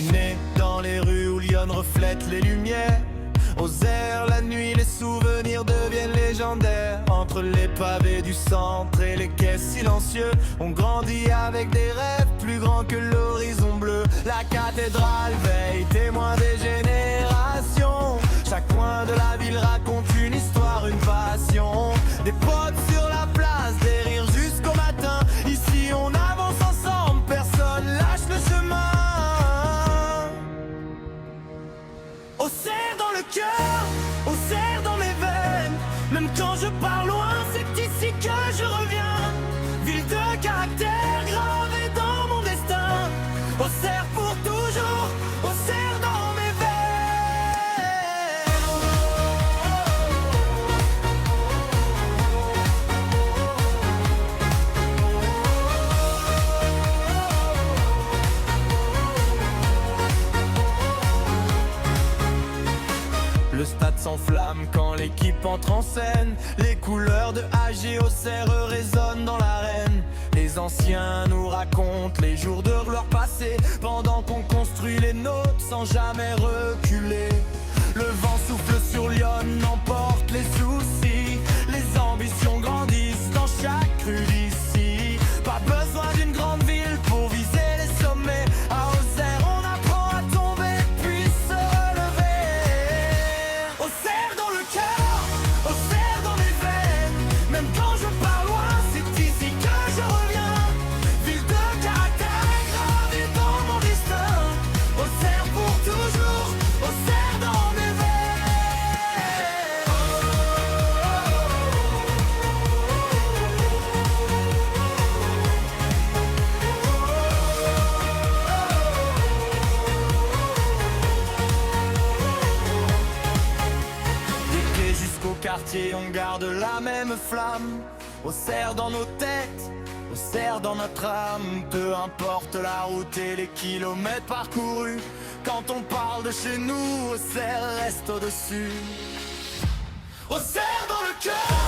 suis né dans les rues où Lyon reflète les lumières. Aux airs, la nuit, les souvenirs deviennent légendaires. Entre les pavés du centre et les quais silencieux, on grandit avec des rêves plus grands que l'horizon bleu. La cathédrale veille, témoin des générations. Chaque coin de la ville raconte une histoire, une passion. Des potes sur la place, des rires jusqu'au matin. Ici on avance ensemble, personne lâche le chemin. Au cerf dans le cœur, au cerf dans mes veines. Même quand je pars loin, c'est ici que je reviens. Ville de caractère gravée dans mon destin. Au cerf pour toujours, au cerf dans mes veines. Le stade s'enflamme quand l'équipe entre en scène. Les couleurs de AG Auxerre résonnent dans l'arène. Les anciens nous racontent les jours de gloire passés, pendant qu'on construit les nôtres sans jamais reculer. Le vent souffle sur Lyon, emporte les soucis. Les ambitions grandissent dans chaque rue d'ici. Pas besoin d'une grande ville pour viser les sommets. À Auxerre on apprend à tomber puis se relever. Au cerf dans le cœur, au cerf dans mes veines. Même quand je pars loin, c'est ici que je reviens. Ville de caractère gravée dans mon destin. Au cerf pour toujours, au cerf dans mes veines. Des quais jusqu'au quartier, on garde la même flamme. Au cerf dans nos têtes, au cerf dans notre âme. Peu importe la route et les kilomètres parcourus, quand on parle de chez nous, au cerf reste au-dessus. Au cerf dans le cœur.